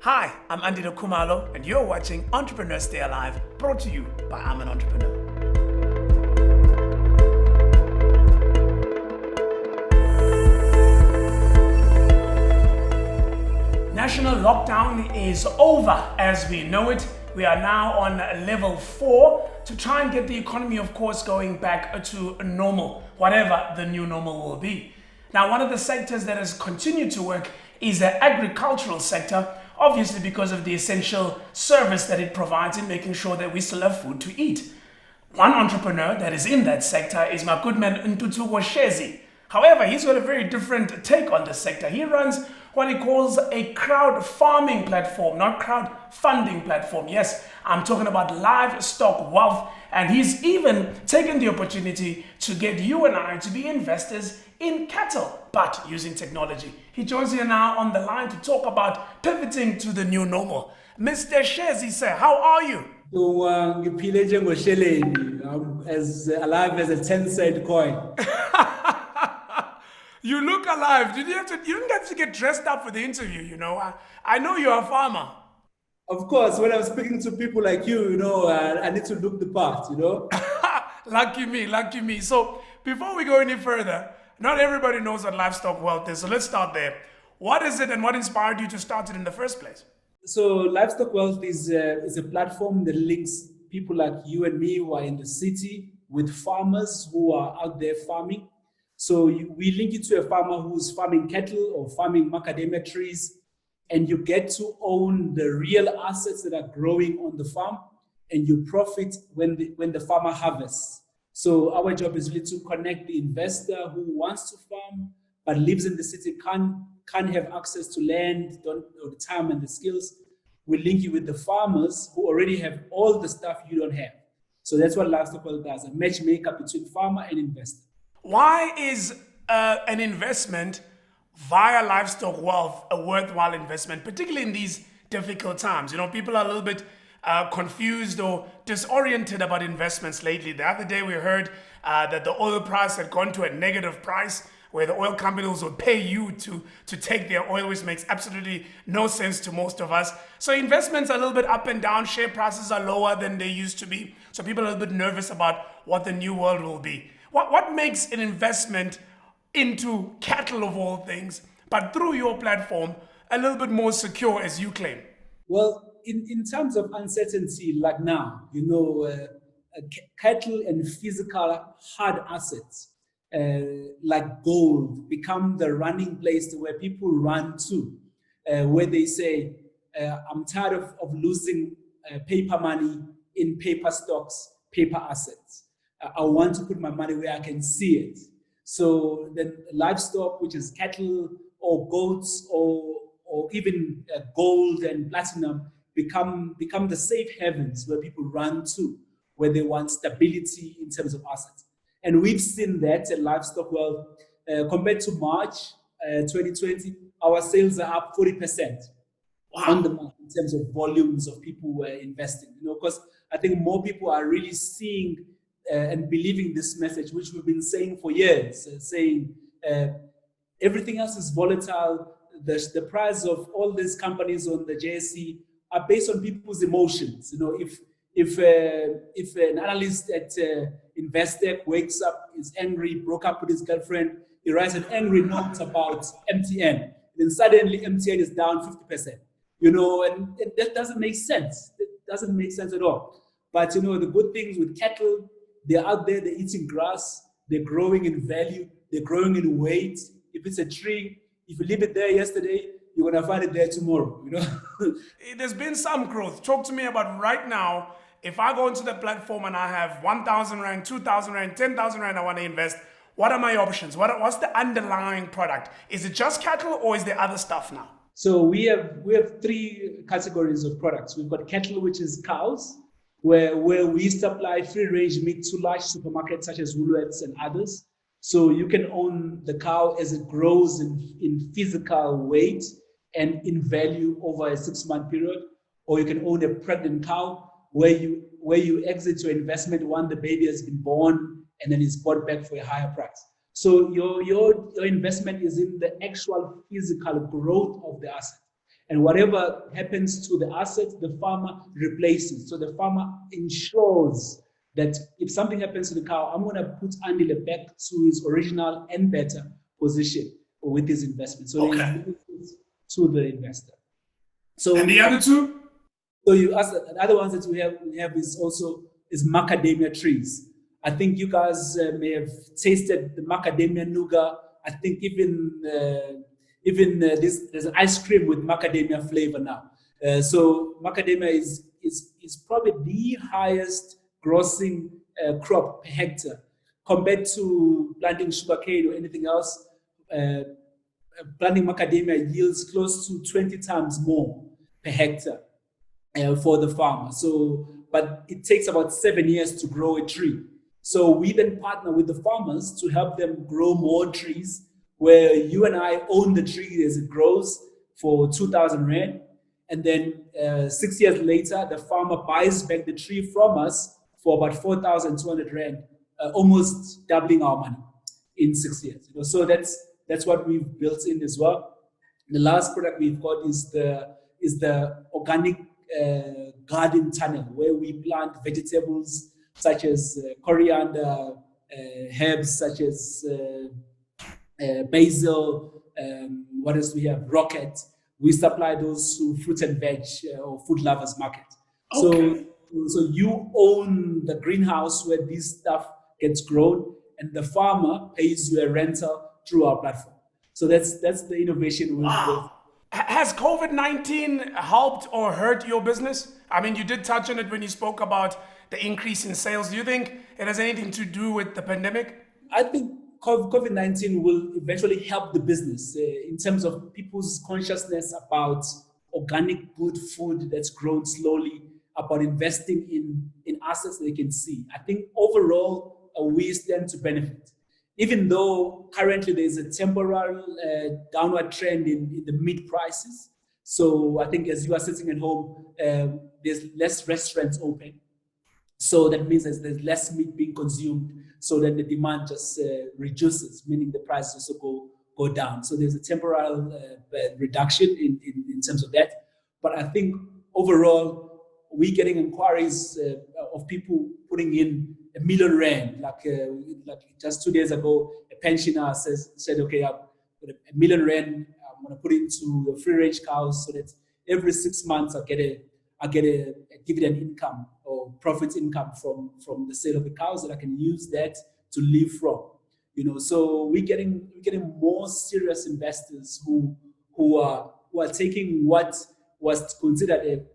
Hi, I'm Ntuthuko, and you're watching Entrepreneurs Stay Alive, brought to you by I'm an Entrepreneur. National lockdown is over as we know it. We are now on level 4 to try and get the economy, of course, going back to normal, whatever the new normal will be. Now, one of the sectors that has continued to work is the agricultural sector, obviously because of the essential service that it provides in making sure that we still have food to eat. One entrepreneur that is in that sector is my good man Ntuthuko Shezi. However, he's got a very different take on the sector. He runs what he calls a crowdfarming platform, not crowdfunding platform. Yes, I'm talking about Livestock Wealth, and he's even taken the opportunity to get you and I to be investors in cattle, but using technology. He joins me now on the line to talk about pivoting to the new normal. Mr. Shezi, sir, how are you? I'm as alive as a 10-cent coin. You look alive. You didn't have to get dressed up for the interview, you know. I know you're a farmer. Of course, when I'm speaking to people like you, I need to look the part, Lucky me. So before we go any further, not everybody knows what Livestock Wealth is. So let's start there. What is it and what inspired you to start it in the first place? So Livestock Wealth is a platform that links people like you and me who are in the city with farmers who are out there farming. So we link you to a farmer who's farming cattle or farming macadamia trees, and you get to own the real assets that are growing on the farm, and you profit when the farmer harvests. So our job is really to connect the investor who wants to farm but lives in the city, can't have access to land, or the time and the skills. We link you with the farmers who already have all the stuff you don't have. So that's what Livestock Wealth does, a matchmaker between farmer and investor. Why is an investment via Livestock Wealth a worthwhile investment, particularly in these difficult times? You know, people are a little bit confused or disoriented about investments lately. The other day we heard that the oil price had gone to a negative price, where the oil companies would pay you to take their oil, which makes absolutely no sense to most of us. So investments are a little bit up and down. Share prices are lower than they used to be. So people are a little bit nervous about what the new world will be. What makes an investment into cattle of all things, but through your platform, a little bit more secure, as you claim? Well, in terms of uncertainty, like now, cattle and physical hard assets, like gold, become the running place where people run to, where they say, I'm tired of losing paper money in paper stocks, paper assets. I want to put my money where I can see it. So then livestock, which is cattle or goats or even gold and platinum, become the safe havens where people run to, where they want stability in terms of assets. And we've seen that at Livestock Wealth. Compared to March 2020, our sales are up 40% on the month in terms of volumes of people who are investing. Because I think more people are really seeing and believing this message, which we've been saying for years, saying everything else is volatile. The price of all these companies on the JSE are based on people's emotions. If an analyst at Investec wakes up, is angry, broke up with his girlfriend, he writes an angry note about MTN, then suddenly MTN is down 50%. And that doesn't make sense. It doesn't make sense at all. But the good things with cattle, they're out there, they're eating grass, they're growing in value, they're growing in weight. If it's a tree, if you leave it there yesterday, you're going to find it there tomorrow, There's been some growth. Talk to me about right now. If I go into the platform and I have 1,000 Rand, 2,000 Rand, 10,000 Rand I want to invest, what are my options? What's the underlying product? Is it just cattle or is there other stuff now? So we have 3 categories of products. We've got cattle, which is cows, where we supply free-range meat to large supermarkets such as Woolworths and others. So you can own the cow as it grows in physical weight and in value over a 6-month period, or you can own a pregnant cow where you exit your investment when the baby has been born and then it's bought back for a higher price. So your investment is in the actual physical growth of the asset. And whatever happens to the asset, the farmer replaces. So the farmer ensures that if something happens to the cow, I'm going to put Andile back to his original and better position with his investment. So Okay. they lose to the investor. So and the other two? So you ask, the other ones that we have is macadamia trees. I think you guys may have tasted the macadamia nougat. I think even there's an ice cream with macadamia flavor now. So macadamia is probably the highest grossing crop per hectare compared to planting sugarcane or anything else. Planting macadamia yields close to 20 times more per hectare for the farmer. So, but it takes about 7 years to grow a tree. So we then partner with the farmers to help them grow more trees, where you and I own the tree as it grows for 2,000 Rand. And then 6 years later, the farmer buys back the tree from us for about 4,200 Rand, almost doubling our money in 6 years. So that's what we've built in as well. The last product we've got is the organic garden tunnel, where we plant vegetables such as coriander, herbs such as basil, what else we have? Rocket. We supply those to fruit and veg or food lovers market. Okay. So you own the greenhouse where this stuff gets grown, and the farmer pays you a rental through our platform. So that's the innovation. Wow. Has COVID-19 helped or hurt your business? I mean, you did touch on it when you spoke about the increase in sales. Do you think it has anything to do with the pandemic? I think COVID-19 will eventually help the business in terms of people's consciousness about organic good food that's grown slowly, about investing in assets they can see. I think overall, we stand to benefit. Even though currently there's a temporary downward trend in the meat prices. So I think as you are sitting at home, there's less restaurants open. So that means there's less meat being consumed. So then the demand just reduces, meaning the prices also go down. So there's a temporary reduction in terms of that. But I think overall, we're getting inquiries of people putting in R1 million. Like just 2 days ago, a pensioner said, okay, I've got R1 million. I'm going to put it into free range cows so that every 6 months I get a dividend income or profit income from the sale of the cows that I can use that to live from. So we're getting more serious investors who are taking what was considered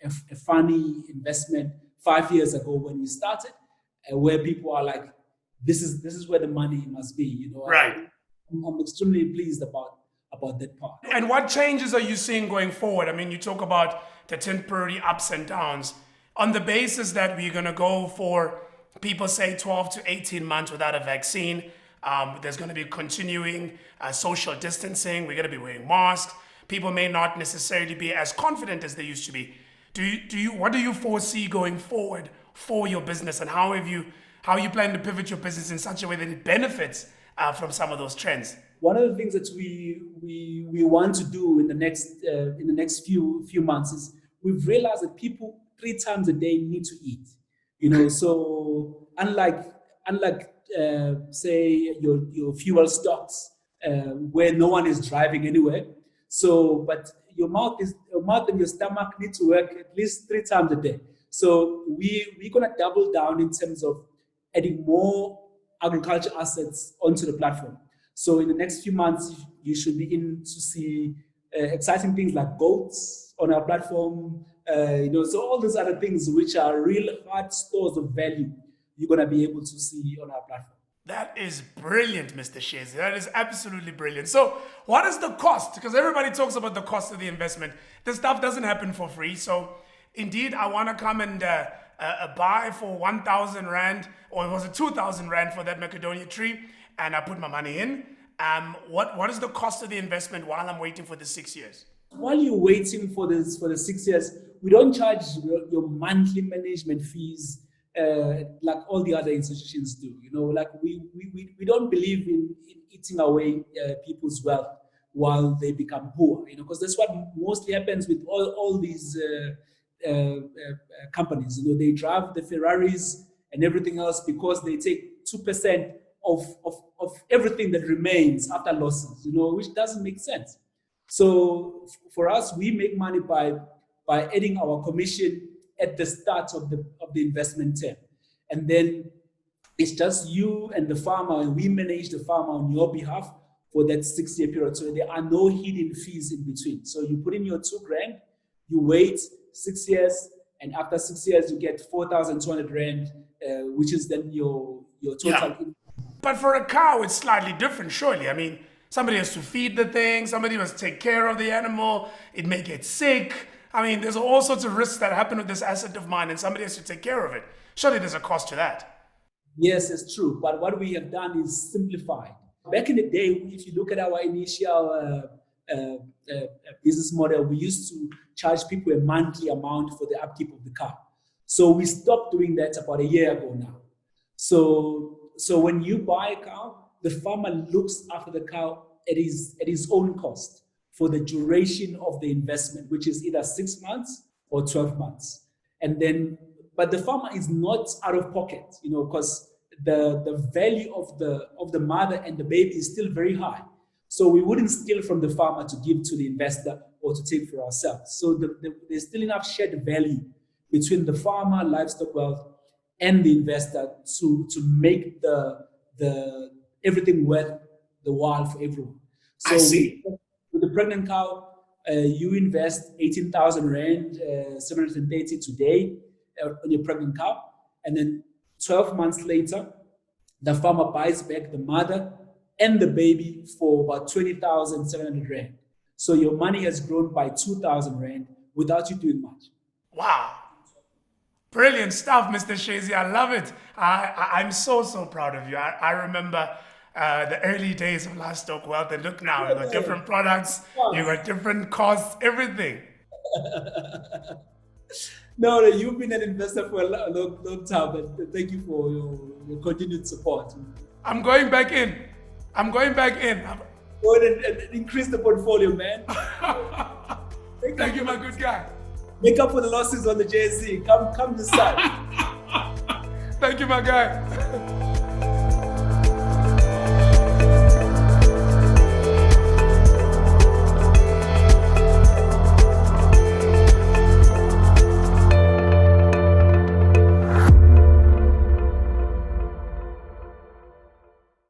a funny investment 5 years ago when we started, where people are like, this is where the money must be. Right. I'm extremely pleased about that part. And what changes are you seeing going forward? I mean, you talk about the temporary ups and downs on the basis that we're going to go for, people say 12 to 18 months without a vaccine. There's going to be continuing social distancing. We're going to be wearing masks. People may not necessarily be as confident as they used to be. What do you foresee going forward for your business, and how you plan to pivot your business in such a way that it benefits from some of those trends? One of the things that we want to do in the next few months is we've realized that people 3 times a day need to eat. So unlike say your fuel stocks where no one is driving anywhere. So, but your mouth and your stomach need to work at least 3 times a day. So we're gonna double down in terms of adding more agriculture assets onto the platform. So in the next few months, you should begin to see exciting things like goats on our platform. So all these other things which are real hard stores of value, you're gonna be able to see on our platform. That is brilliant, Mr. Shezi. That is absolutely brilliant. So what is the cost? Because everybody talks about the cost of the investment. This stuff doesn't happen for free. So indeed, I want to come and buy for 1,000 Rand, or was it 2,000 Rand for that macadamia tree, and I put my money in. What is the cost of the investment while I'm waiting for the 6 years? While you're waiting for the 6 years, we don't charge your monthly management fees like all the other institutions do. Like we don't believe in eating away people's wealth. while they become poor, because that's what mostly happens with all these companies. They drive the Ferraris and everything else because they take 2% of everything that remains after losses, which doesn't make sense. So for us, we make money by adding our commission at the start of the investment term, and then it's just you and the farmer, and we manage the farmer on your behalf for that 6-year period. So there are no hidden fees in between. So you put in your $2,000, you wait 6 years, and after 6 years you get 4,200 rand, which is then your total. Yeah. But for a cow, it's slightly different, surely. I mean, somebody has to feed the thing, somebody must take care of the animal, it may get sick. I mean, there's all sorts of risks that happen with this asset of mine, and somebody has to take care of it. Surely there's a cost to that. Yes, it's true. But what we have done is simplified. Back in the day, if you look at our initial business model, we used to charge people a monthly amount for the upkeep of the cow. So we stopped doing that about a year ago now. So when you buy a cow, the farmer looks after the cow at his own cost for the duration of the investment, which is either 6 months or 12 months. And then, but the farmer is not out of pocket, because the value of the mother and the baby is still very high. So we wouldn't steal from the farmer to give to the investor or to take for ourselves. So there's still enough shared value between the farmer, Livestock Wealth, and the investor to make the everything worth the while for everyone. So I see. With the pregnant cow, you invest 18,000 rand, 730 today on your pregnant cow, and then 12 months later, the farmer buys back the mother and the baby for about 20,700 rand. So your money has grown by 2,000 rand without you doing much. Wow. Brilliant stuff, Mr. Shezi. I love it. I'm so proud of you. I remember the early days of Livestock Wealth, and look now, you got different products, you got different costs, everything. No, you've been an investor for a long time, but thank you for your continued support. I'm going back in. Go ahead and increase the portfolio, man. Thank you, my good guy. Make up for the losses on the JSE. Come this side. Thank you, my guy.